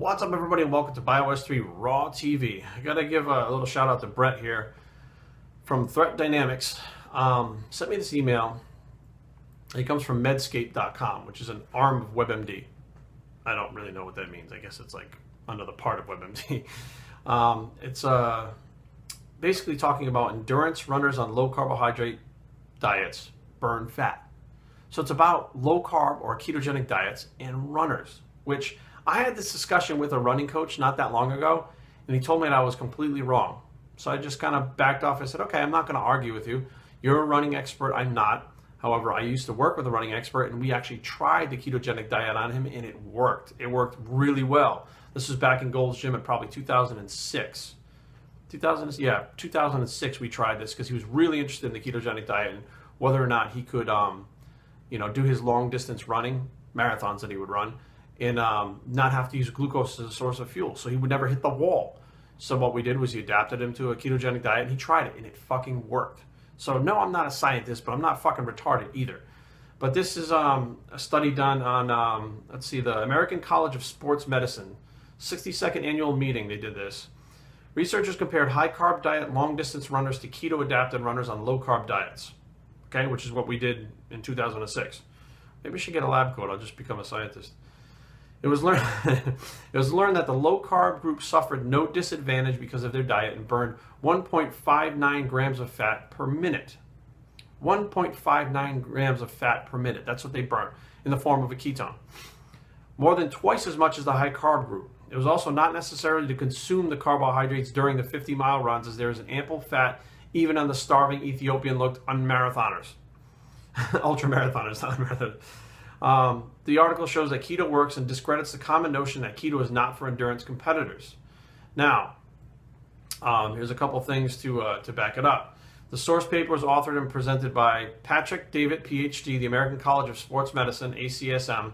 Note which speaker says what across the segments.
Speaker 1: What's up, everybody, and welcome to BioS 3 Raw TV. I gotta give a little shout out to Brett here from Threat Dynamics. Sent me this email. It comes from Medscape.com, which is an arm of WebMD. I don't really know what that means. I guess it's like another part of WebMD. It's basically talking about endurance runners on low carbohydrate diets burn fat. So it's about low carb or ketogenic diets and runners, which I had this discussion with a running coach not that long ago, and he told me that I was completely wrong. So I just kind of backed off. I said, okay, I'm not going to argue with you. You're a running expert. I'm not. However, I used to work with a running expert, and we actually tried the ketogenic diet on him, and it worked. It worked really well. This was back in Gold's Gym in probably 2006. 2006 we tried this because he was really interested in the ketogenic diet and whether or not he could, do his long distance running, marathons that he would run, and not have to use glucose as a source of fuel. So he would never hit the wall. So what we did was he adapted him to a ketogenic diet, and he tried it, and it fucking worked. So no, I'm not a scientist, but I'm not fucking retarded either. But this is a study done on, the American College of Sports Medicine, 62nd annual meeting. They did this. Researchers compared high-carb diet long-distance runners to keto-adapted runners on low-carb diets, okay, which is what we did in 2006. Maybe I should get a lab coat. I'll just become a scientist. It was learned that the low-carb group suffered no disadvantage because of their diet and burned 1.59 grams of fat per minute. 1.59 grams of fat per minute. That's what they burn in the form of a ketone. More than twice as much as the high-carb group. It was also not necessary to consume the carbohydrates during the 50-mile runs, as there is an ample fat even on the starving Ethiopian-looked unmarathoners. Ultra-marathoners, not marathoners. The article shows that keto works and discredits the common notion that keto is not for endurance competitors. Now, here's a couple things to back it up. The source paper was authored and presented by Patrick David, PhD, the American College of Sports Medicine, ACSM.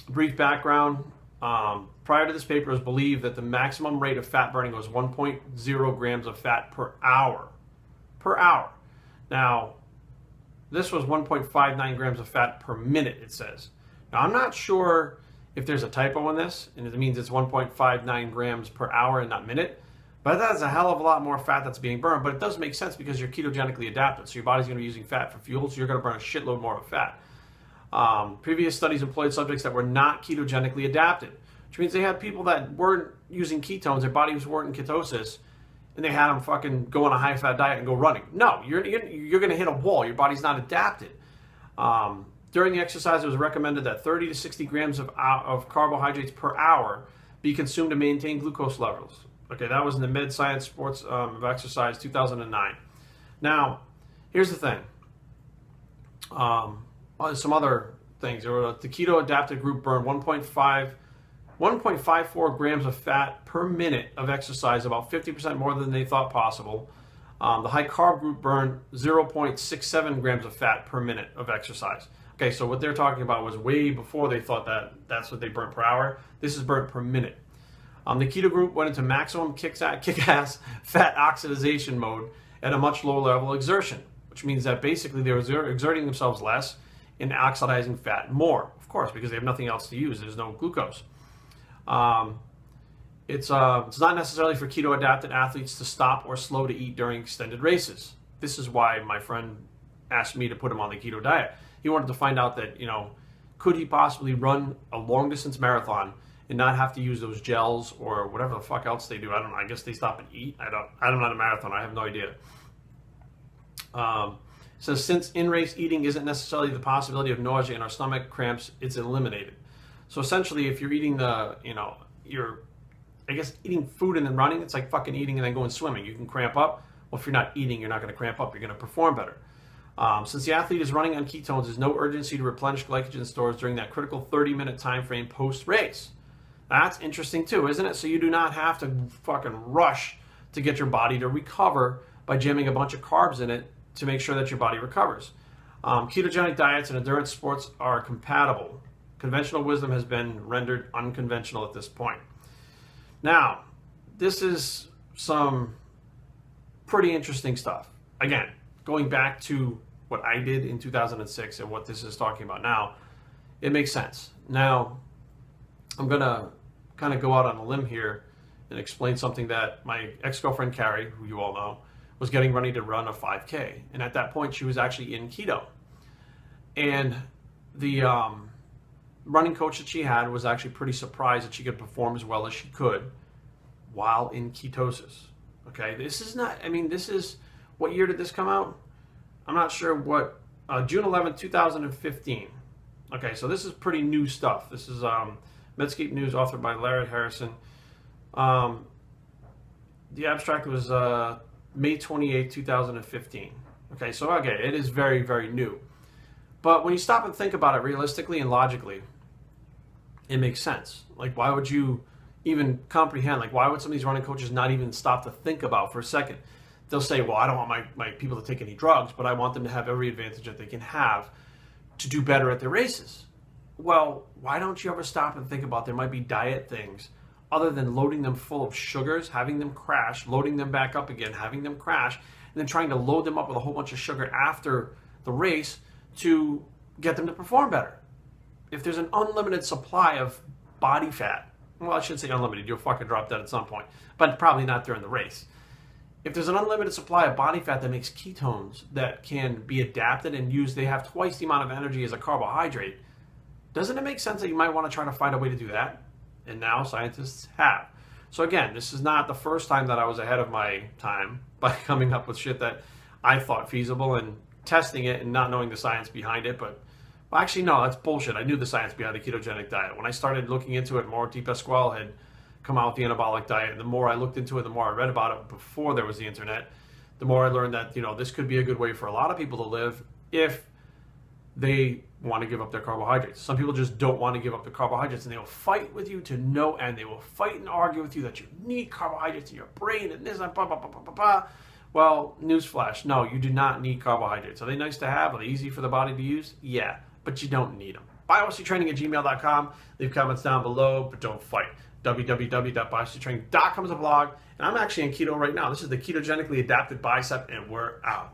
Speaker 1: Brief background. Prior to this paper, it was believed that the maximum rate of fat burning was 1.0 grams of fat per hour. Per hour. Now, this was 1.59 grams of fat per minute, it says. Now, I'm not sure if there's a typo in this, and it means it's 1.59 grams per hour and not minute, but that's a hell of a lot more fat that's being burned. But it does make sense because you're ketogenically adapted, so your body's going to be using fat for fuel, so you're going to burn a shitload more of fat. Previous studies employed subjects that were not ketogenically adapted, which means they had people that weren't using ketones, their bodies weren't in ketosis, and they had them fucking go on a high-fat diet and go running. No, you're going to hit a wall. Your body's not adapted. During the exercise, it was recommended that 30 to 60 grams of carbohydrates per hour be consumed to maintain glucose levels. Okay, that was in the Med Science Sports of Exercise 2009. Now, here's the thing. Some other things. The keto-adapted group burned 1.54 grams of fat per minute of exercise, about 50% more than they thought possible. The high-carb group burned 0.67 grams of fat per minute of exercise. Okay, so what they're talking about was way before they thought that's what they burnt per hour. This is burnt per minute. The keto group went into maximum kick-ass fat oxidation mode at a much lower level of exertion, which means that basically they were exerting themselves less and oxidizing fat more, of course, because they have nothing else to use. There's no glucose. It's not necessarily for keto-adapted athletes to stop or slow to eat during extended races. This is why my friend asked me to put him on the keto diet. He wanted to find out that, could he possibly run a long-distance marathon and not have to use those gels or whatever the fuck else they do. I don't know. I guess they stop and eat. I'm not a marathon. I have no idea. Says since in-race eating isn't necessarily the possibility of nausea and our stomach cramps, it's eliminated. So essentially, if you're eating eating food and then running, it's like fucking eating and then going swimming. You can cramp up. Well, if you're not eating, you're not going to cramp up. You're going to perform better. Since the athlete is running on ketones, there's no urgency to replenish glycogen stores during that critical 30-minute time frame post-race. That's interesting too, isn't it? So you do not have to fucking rush to get your body to recover by jamming a bunch of carbs in it to make sure that your body recovers. Ketogenic diets and endurance sports are compatible. Conventional wisdom has been rendered unconventional at this point. Now, this is some pretty interesting stuff. Again, going back to what I did in 2006 and what this is talking about now, it makes sense. Now, I'm going to kind of go out on a limb here and explain something that my ex-girlfriend Carrie, who you all know, was getting ready to run a 5K. And at that point, she was actually in keto. And the running coach that she had was actually pretty surprised that she could perform as well as she could while in ketosis. Okay, this is not, I mean, this is, what year did this come out? I'm not sure what, June 11th, 2015. Okay, so this is pretty new stuff. This is Medscape News, authored by Larry Harrison. The abstract was May 28th, 2015. Okay, so okay, it is very, very new. But when you stop and think about it realistically and logically, it makes sense. Like, why would you even comprehend? Like, why would some of these running coaches not even stop to think about for a second? They'll say, well, I don't want my people to take any drugs, but I want them to have every advantage that they can have to do better at their races. Well, why don't you ever stop and think about there might be diet things other than loading them full of sugars, having them crash, loading them back up again, having them crash, and then trying to load them up with a whole bunch of sugar after the race to get them to perform better. If there's an unlimited supply of body fat, well, I shouldn't say unlimited, you'll fucking drop that at some point, but probably not during the race. If there's an unlimited supply of body fat that makes ketones that can be adapted and used, they have twice the amount of energy as a carbohydrate, doesn't it make sense that you might want to try to find a way to do that? And now scientists have. So again, this is not the first time that I was ahead of my time by coming up with shit that I thought feasible and testing it and not knowing the science behind it. But well, actually, no, that's bullshit. I knew the science behind the ketogenic diet. When I started looking into it more, DePasquale had come out with the anabolic diet. And the more I looked into it, the more I read about it before there was the internet, the more I learned that, you know, this could be a good way for a lot of people to live if they want to give up their carbohydrates. Some people just don't want to give up their carbohydrates, and they will fight with you to no end. They will fight and argue with you that you need carbohydrates in your brain and this and blah, blah, blah, blah, blah, blah. Well, newsflash, no, you do not need carbohydrates. Are they nice to have? Are they easy for the body to use? Yeah, but you don't need them. bioctraining@gmail.com. Leave comments down below, but don't fight. www.bioctraining.com is a blog, and I'm actually in keto right now. This is the ketogenically adapted bicep, and we're out.